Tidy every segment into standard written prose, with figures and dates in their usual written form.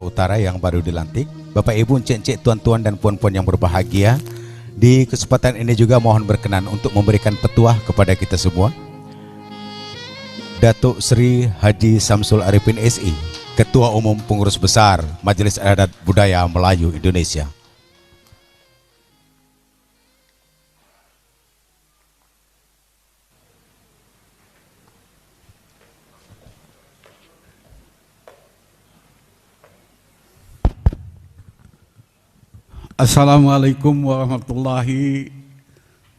Utara yang baru dilantik, Bapak Ibu, encik-encik, tuan-tuan dan puan-puan yang berbahagia, di kesempatan ini juga mohon berkenan untuk memberikan petuah kepada kita semua. Datuk Sri Haji Samsul Arifin SI, Ketua Umum Pengurus Besar Majelis Adat Budaya Melayu Indonesia. Assalamualaikum warahmatullahi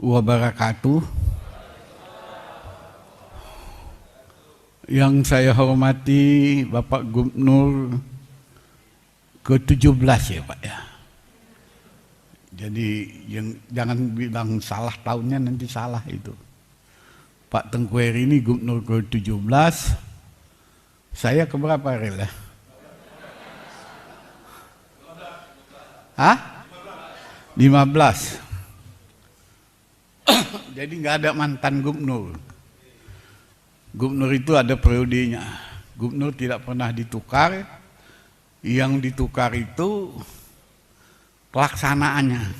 wabarakatuh. Yang saya hormati Bapak Gubernur ke-17 ya Pak ya. Jadi jangan bilang salah tahunnya, nanti salah itu. Pak Tengku Heri ini Gubernur ke-17. Saya keberapa rela? Hah? 15. Jadi nggak ada mantan gubernur. Gubernur itu ada periodenya. Gubernur tidak pernah ditukar. Yang ditukar itu pelaksanaannya.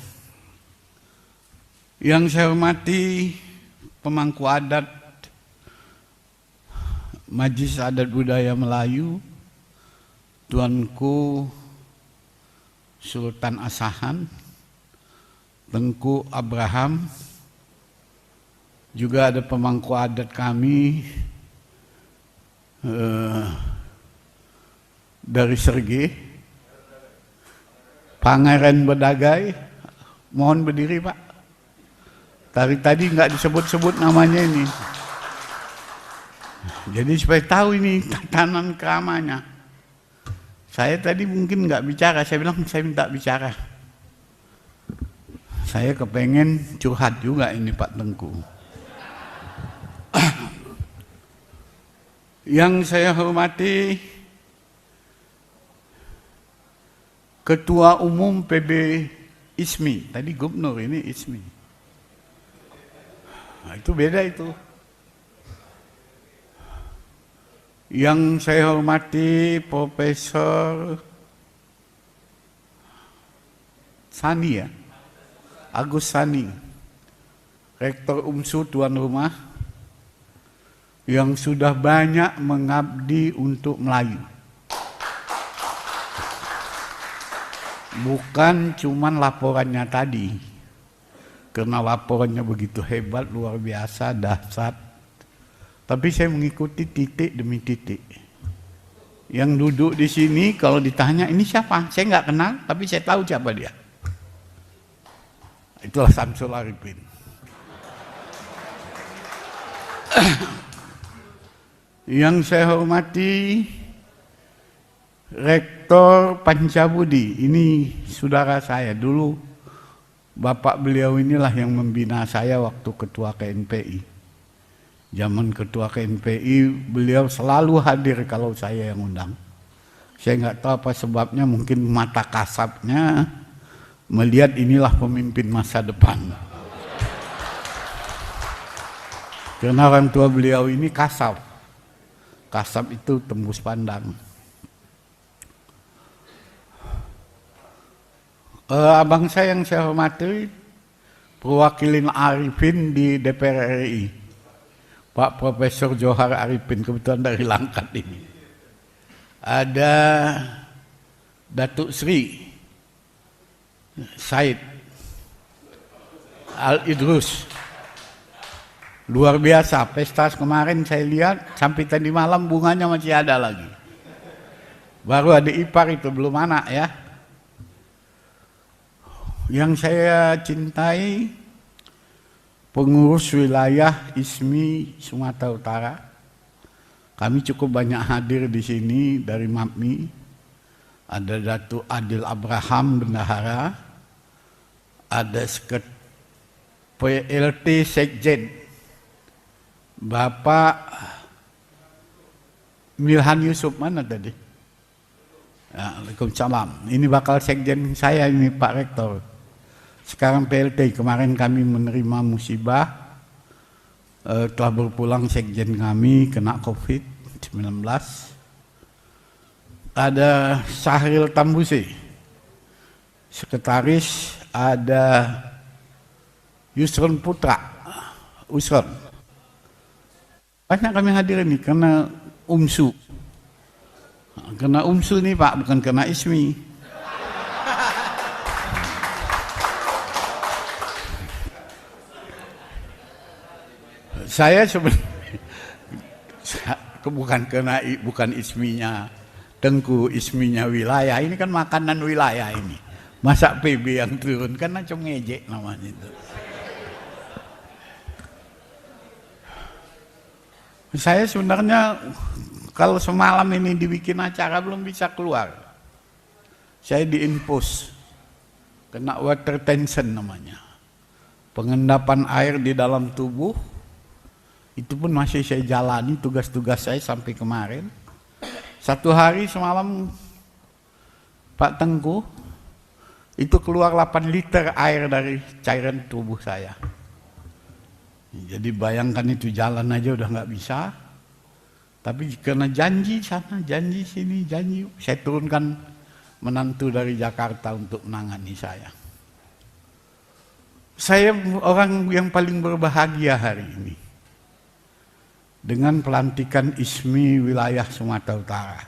Yang saya hormati pemangku adat Majelis Adat Budaya Melayu, Tuanku Sultan Asahan, Tengku Abraham, juga ada pemangku adat kami dari Serge, Pangeran Bedagai. Mohon berdiri Pak. Tadi nggak disebut-sebut namanya ini. Jadi supaya tahu ini tatanan keramanya. Saya tadi mungkin nggak bicara, saya bilang saya minta bicara. Saya kepengen curhat juga ini Pak Tengku. Yang saya hormati Ketua Umum PB ISMI, tadi Gubernur, ini ISMI. Nah, itu beda itu. Yang saya hormati Profesor Sani ya, Agus Sani, Rektor UMSU tuan rumah, yang sudah banyak mengabdi untuk Melayu. Bukan cuman laporannya tadi, karena laporannya begitu hebat, luar biasa, dahsyat. Tapi saya mengikuti titik demi titik. Yang duduk di sini kalau ditanya ini siapa, saya nggak kenal, tapi saya tahu siapa dia. Itulah Samsul Arifin. Yang saya hormati Rektor Pancabudi, ini saudara saya dulu. Bapak beliau inilah yang membina saya waktu ketua KNPI. Zaman ketua KNPI beliau selalu hadir kalau saya yang undang. Saya nggak tahu apa sebabnya, mungkin mata kasapnya melihat inilah pemimpin masa depan. Karena orang tua beliau ini kasap. Kasap itu tembus pandang. Abang saya yang saya hormati, perwakilin Arifin di DPR RI, Pak Profesor Johar Arifin, kebetulan dari Langkat ini. Ada Datuk Sri Said Al-Idrus. Luar biasa, pesta kemarin saya lihat sampai tadi malam bunganya masih ada lagi. Baru ada ipar itu, belum anak ya. Yang saya cintai pengurus wilayah ISMI Sumatera Utara. Kami cukup banyak hadir di sini dari MAPMI. Ada Datuk Adil Abraham Bendahara, ada PLT Sekjen Bapak Milhan Yusuf, mana tadi? Ya, Waalaikumsalam. Ini bakal sekjen saya ini Pak Rektor. Sekarang PLT, kemarin kami menerima musibah, telah berpulang sekjen kami kena COVID-19. ada Sahril Tambusi, sekretaris ada Yusron Putra, Usron. Banyak kami hadir ini karena UMSU. Karena UMSU nih Pak, bukan karena ISMI. Saya sebenarnya bukan ISMI-nya Tengku, ISMI-nya wilayah. Ini kan makanan wilayah ini. Masa PB yang turun kan macam ngejek namanya itu. Saya sebenarnya kalau semalam ini dibikin acara belum bisa keluar. Saya diinfus, kena water tension namanya. Pengendapan air di dalam tubuh, itu pun masih saya jalani tugas-tugas saya sampai kemarin. Satu hari semalam Pak Tengku, itu keluar 8 liter air dari cairan tubuh saya. Jadi bayangkan itu jalan aja udah nggak bisa. Tapi karena janji sana, janji sini, janji, saya turunkan menantu dari Jakarta untuk menangani saya. Saya orang yang paling berbahagia hari ini dengan pelantikan ISMI wilayah Sumatera Utara.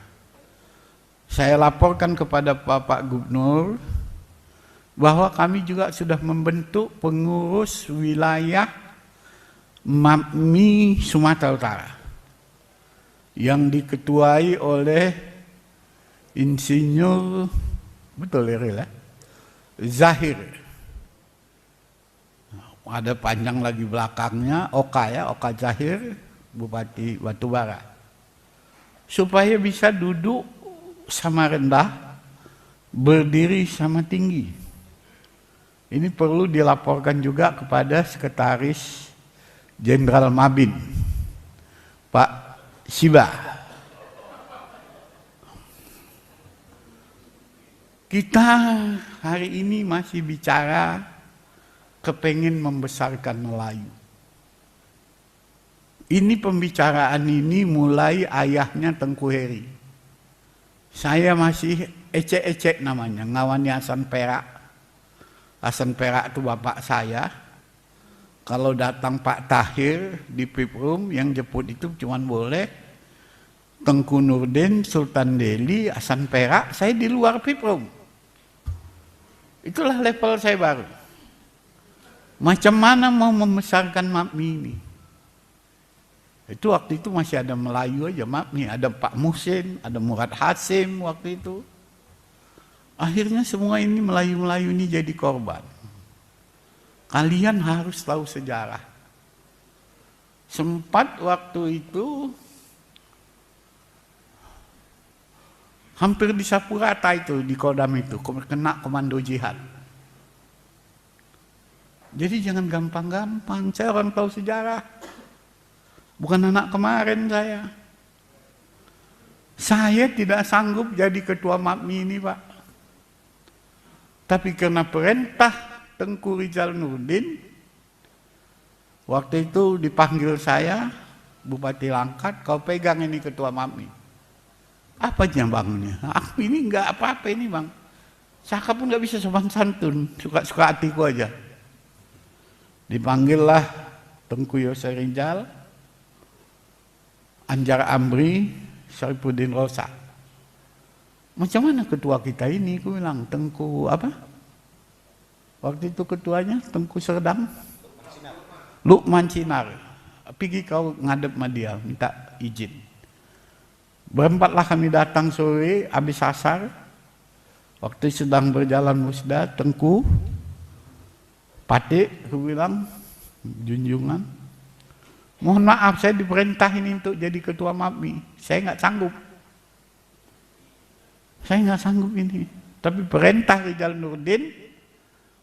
Saya laporkan kepada Bapak Gubernur bahwa kami juga sudah membentuk pengurus wilayah MAPMI Sumatera Utara yang diketuai oleh Insinyur Zahir. Ada panjang lagi belakangnya, Oka Zahir, Bupati Batubara. Supaya bisa duduk sama rendah, berdiri sama tinggi. Ini perlu dilaporkan juga kepada Sekretaris Jenderal Mabin, Pak Siba. Kita hari ini masih bicara kepengen membesarkan Melayu. Ini pembicaraan ini mulai ayahnya Tengku Heri. Saya masih ecek-ecek namanya, ngawani Hasan Perak. Hasan Perak itu bapak saya. Kalau datang Pak Tahir di Piprum, yang jemput itu cuma boleh Tengku Nurdin, Sultan Delhi, Hasan Perak, saya di luar Piprum. Itulah level saya baru. Macam mana mau membesarkan MAPMI ini? Itu waktu itu masih ada Melayu aja MAPMI, ada Pak Muhsin, ada Murad Hasim waktu itu. Akhirnya semua ini Melayu-Melayu ini jadi korban. Kalian harus tahu sejarah. Sempat waktu itu hampir disapu rata itu di Kodam itu, kena komando jihad. Jadi jangan gampang-gampang, saya orang tahu sejarah. Bukan anak kemarin saya. Saya tidak sanggup jadi ketua MAPMI ini Pak. Tapi karena perintah Tengku Rizal Nurdin, waktu itu dipanggil saya, Bupati Langkat, kau pegang ini ketua MAPMI. Apa aja bangnya? Aku ini enggak apa-apa ini bang. Saka pun enggak bisa sopan santun, suka-suka hatiku aja. Dipanggillah Tengku Yose Rizal, Anjar Amri, Syarifuddin Rosa. Macam mana ketua kita ini? Aku bilang, Tengku apa? Waktu itu ketuanya Tengku Serdang, Lukman Sinar. Pergi kau ngadep sama dia, minta izin. Berempatlah kami datang sore, habis asar. Waktu sedang berjalan musda, Tengku Patik, aku bilang, junjungan, mohon maaf saya diperintahin untuk jadi ketua MAPMI. Saya nggak sanggup. Saya nggak sanggup ini. Tapi perintah Rizal Nurdin,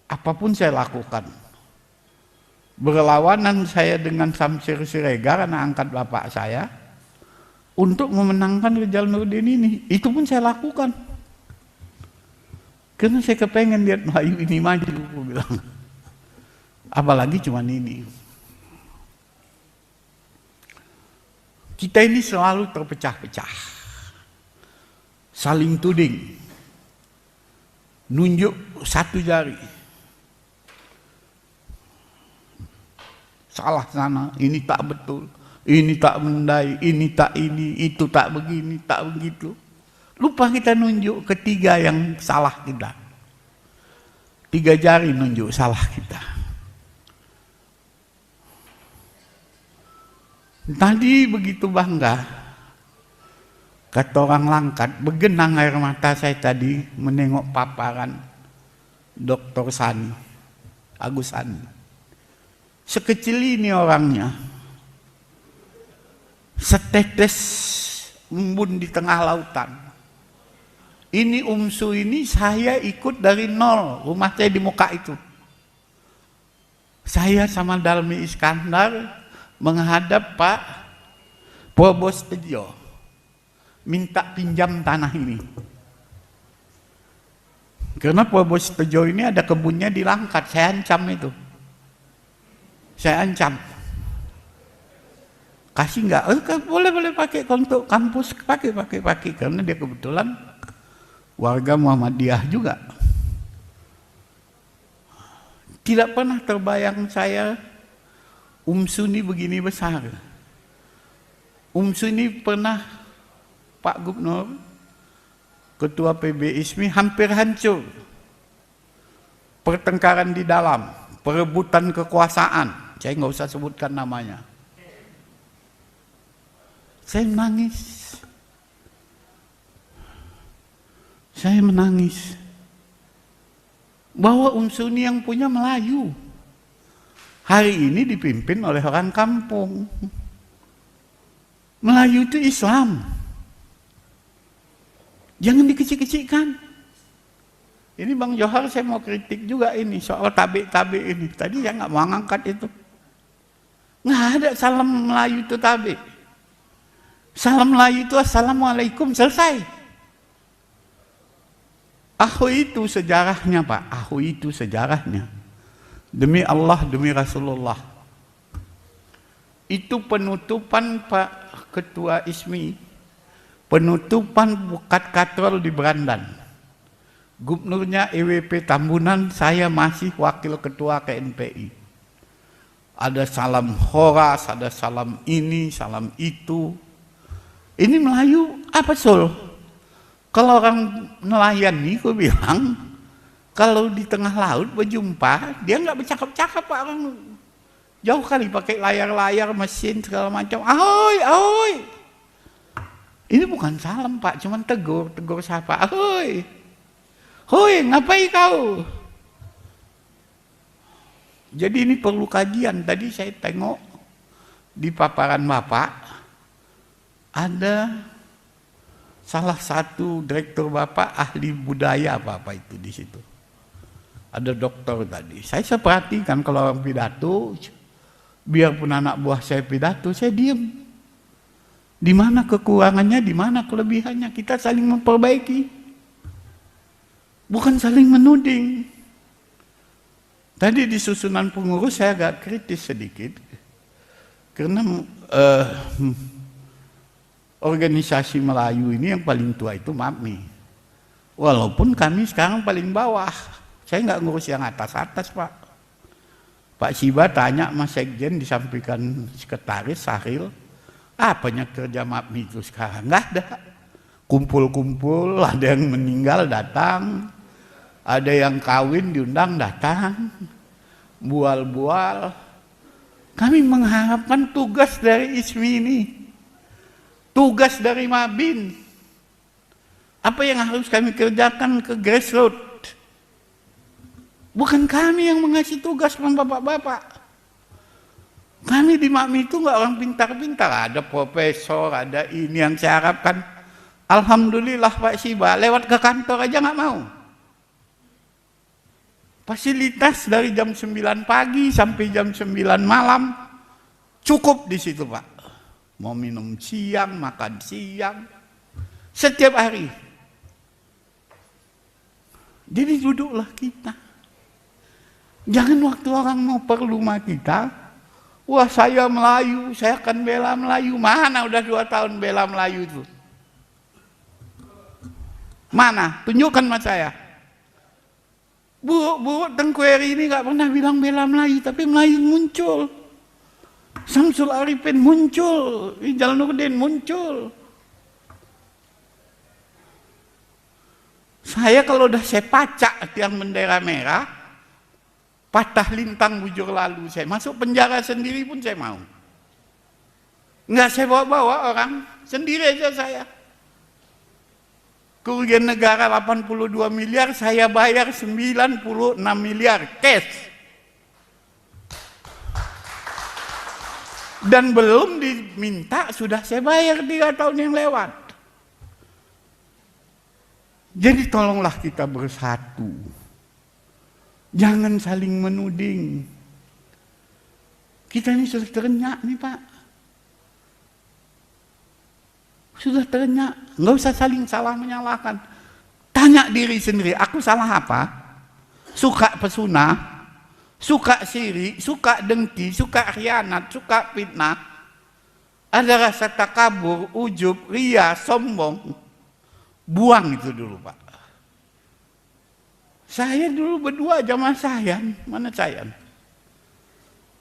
apapun saya lakukan. Berlawanan saya dengan Samsir Siregar, anak angkat bapak saya, untuk memenangkan Rizal Nurdin ini. Itu pun saya lakukan. Karena saya kepengen lihat Melayu ini maju, aku bilang. Apalagi cuman ini. Kita ini selalu terpecah-pecah. saling tuding, nunjuk satu jari, salah sana, ini tak betul, ini tak mendai, ini tak ini, itu tak begini, tak begitu. Lupa kita nunjuk ketiga yang salah kita. 3 jari nunjuk salah kita. Tadi begitu bangga, kata orang Langkat, bergenang air mata saya tadi menengok paparan Dr. Sani, Agus Sani. Sekecil ini orangnya, setetes embun di tengah lautan. Ini UMSU ini saya ikut dari nol, rumah saya di muka itu. Saya sama Dalmi Iskandar menghadap Pak Prabowo, minta pinjam tanah ini. Karena Prabowo ini ada kebunnya di Langkat, saya ancam itu. Saya ancam. Kasih enggak? Boleh pakai untuk kampus, pakai. Karena dia kebetulan warga Muhammadiyah juga. Tidak pernah terbayang saya UMSU ini begini besar. UMSU ini pernah Pak Gubernur, Ketua PB ISMI hampir hancur. Pertengkaran di dalam, perebutan kekuasaan. Saya nggak usah sebutkan namanya. Saya menangis. Bahwa UMSU ini yang punya Melayu. Hari ini dipimpin oleh orang kampung. Melayu itu Islam. Jangan dikecil-kecilkan. Ini Bang Johar saya mau kritik juga ini soal tabik-tabik ini. Tadi saya nggak mau ngangkat itu. Nggak ada salam Melayu itu tabik. Salam Melayu itu Assalamualaikum, selesai. Itu sejarahnya Pak. Itu sejarahnya. Demi Allah, demi Rasulullah. Itu penutupan Pak Ketua ISMI. Penutupan bukat katrol di Berandan. Gubernurnya EWP Tambunan, saya masih wakil ketua KNPI. Ada salam horas, ada salam ini, salam itu. Ini Melayu apa Sul? Kalau orang nelayan nih, gue bilang, kalau di tengah laut berjumpa, dia nggak bercakap-cakap Pak, orang jauh kali pakai layar-layar, mesin segala macam. Ahoy. Ini bukan salam Pak, cuman tegur sapa. Ahoy, ngapain kau? Jadi ini perlu kajian. Tadi saya tengok di paparan Bapak, ada salah satu direktur Bapak ahli budaya apa itu di situ. Ada dokter tadi. Saya perhatikan kalau orang pidato, biarpun anak buah saya pidato, saya diam. Di mana kekurangannya, di mana kelebihannya, kita saling memperbaiki. Bukan saling menuding. Tadi di susunan pengurus saya agak kritis sedikit. Karena organisasi Melayu ini yang paling tua itu MAPMI. Walaupun kami sekarang paling bawah. Saya nggak ngurus yang atas-atas Pak. Pak Siba tanya Mas Sekjen, disampaikan sekretaris Sahril, apanya kerja MAPMI itu sekarang? Nggak ada. Kumpul-kumpul, ada yang meninggal datang, ada yang kawin diundang datang, bual-bual. Kami mengharapkan tugas dari ISMI ini, tugas dari Mabin. Apa yang harus kami kerjakan ke grassroots? Bukan kami yang mengasih tugas sama bapak-bapak. Kami di MAPMI itu nggak orang pintar-pintar, ada profesor, ada ini yang saya harapkan. Alhamdulillah Pak Siba, lewat ke kantor aja nggak mau. Fasilitas dari jam 9 pagi sampai jam 9 malam cukup di situ Pak. Mau minum siang, makan siang, setiap hari. Jadi duduklah kita. Jangan waktu orang mau perlu sama kita, wah saya Melayu, saya akan bela Melayu. Mana udah 2 tahun bela Melayu itu. Mana? Tunjukkan sama saya. Bu, Tengku Eri ini gak pernah bilang bela Melayu, tapi Melayu muncul. Samsul Arifin muncul, Rijal Nurdin muncul. Saya kalau udah saya pacak tiang bendera merah, patah lintang bujur lalu, saya masuk penjara sendiri pun saya mau. Nggak saya bawa-bawa orang, sendiri aja saya. Kerugian negara 82 miliar, saya bayar 96 miliar cash. Dan belum diminta, sudah saya bayar 3 tahun yang lewat. Jadi tolonglah kita bersatu. Jangan saling menuding. Kita ini sudah terenyak nih Pak. Sudah terenyak, nggak usah saling salah menyalahkan. Tanya diri sendiri, aku salah apa? Suka pesuna, suka syirik, suka dengki, suka khianat, suka fitnah. Ada rasa takabur, ujub, ria, sombong. Buang itu dulu Pak. Saya dulu berdua sama Sayan, mana Sayan?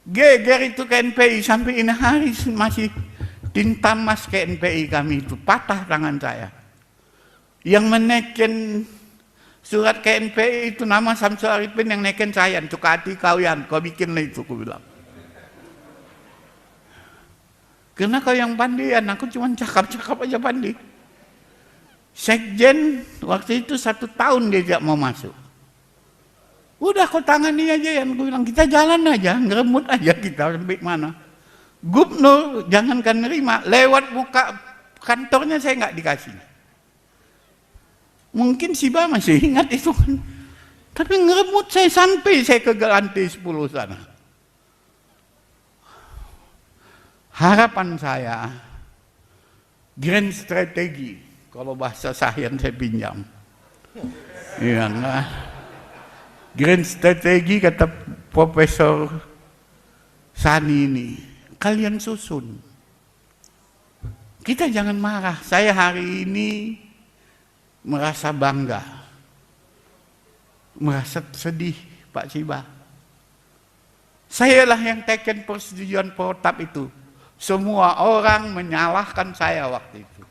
Geger itu ke NPI sampai ini hari masih tinta emas ke NPI kami itu, patah tangan saya. Yang meneken surat ke NPI itu nama Samsul Arifin, yang neken saya, Cukati Kauyan, kau bikinlah itu, aku bilang. Karena kau yang pandian, aku cuma cakap-cakap aja pandi. Sekjen waktu itu 1 tahun dia tidak mau masuk. Udah kau tangani aja, yang aku bilang, kita jalan aja, ngeremut aja kita sampai mana. Gubernur jangankan nerima, lewat buka kantornya saya nggak dikasih. Mungkin Siba masih ingat itu kan. Tapi ngeremut saya sampai saya ke lantai 10 sana. Harapan saya, grand strategi, kalau bahasa Sayan saya pinjam. Iya enggak. Grand strategi kata Profesor Sani ini. Kalian susun. Kita jangan marah. Saya hari ini merasa bangga. Merasa sedih, Pak Siba. Sayalah yang teken persetujuan protap itu. Semua orang menyalahkan saya waktu itu.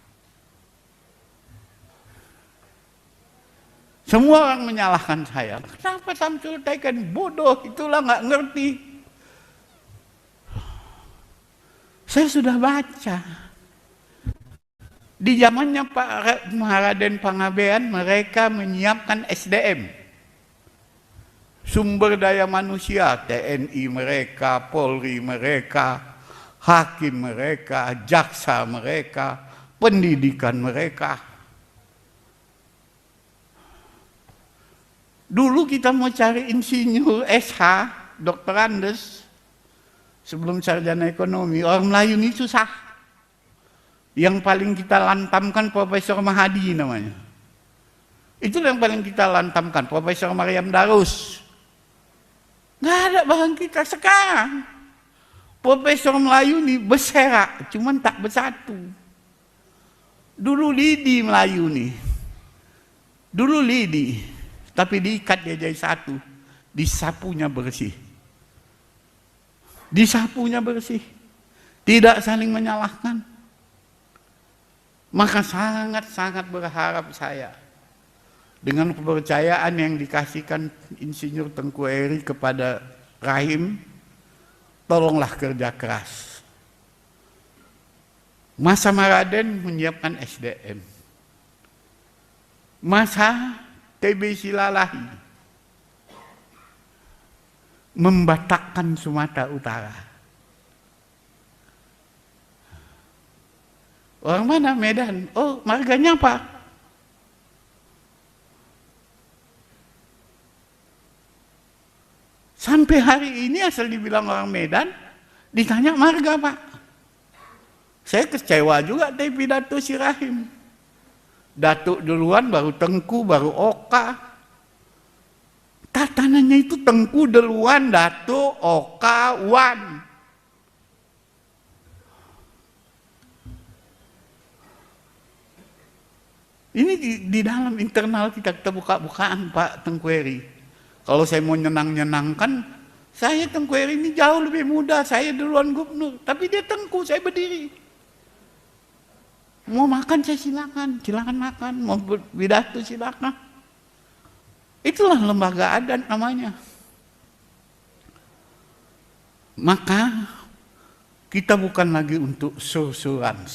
Semua orang menyalahkan saya. Kenapa Samsul teken? Bodoh, itulah nggak ngerti. Saya sudah baca. Di zamannya Pak Raden Pangabean, mereka menyiapkan SDM. Sumber daya manusia, TNI mereka, Polri mereka, hakim mereka, jaksa mereka, pendidikan mereka. Dulu kita mau cari insinyur SH, Dr. Andes, sebelum sarjana ekonomi, orang Melayu ini susah. Yang paling kita lantamkan Profesor Mahadi namanya. Itu yang paling kita lantamkan, Profesor Maryam Darus. Nggak ada bahan kita sekarang. Profesor Melayu ini berserak, cuman tak bersatu. Dulu lidi Melayu nih. Dulu lidi, tapi diikat dia jadi satu. Disapunya bersih. Disapunya bersih. Tidak saling menyalahkan. Maka sangat-sangat berharap saya dengan kepercayaan yang dikasihkan Insinyur Tengku Eri kepada Rahim, tolonglah kerja keras. Masa Maraden menyiapkan SDM. Masa TB Silalahi membatakkan Sumatera Utara. Orang mana? Medan. Oh, marganya apa? Sampai hari ini asal dibilang orang Medan, ditanya marga Pak. Saya kecewa juga dari pidato si Rahim. Datuk duluan, baru Tengku, baru Oka. Tatanannya itu Tengku duluan, Datuk, Oka, Wan. Ini di dalam internal kita buka-bukaan Pak Tengku Eri. Kalau saya mau nyenang-nyenangkan, saya Tengku Eri ini jauh lebih muda, saya duluan gubernur. Tapi dia Tengku, saya berdiri. Mau makan saya silakan makan. Mau pidato silakan. Itulah lembaga adat namanya. Maka kita bukan lagi untuk sok-sokan.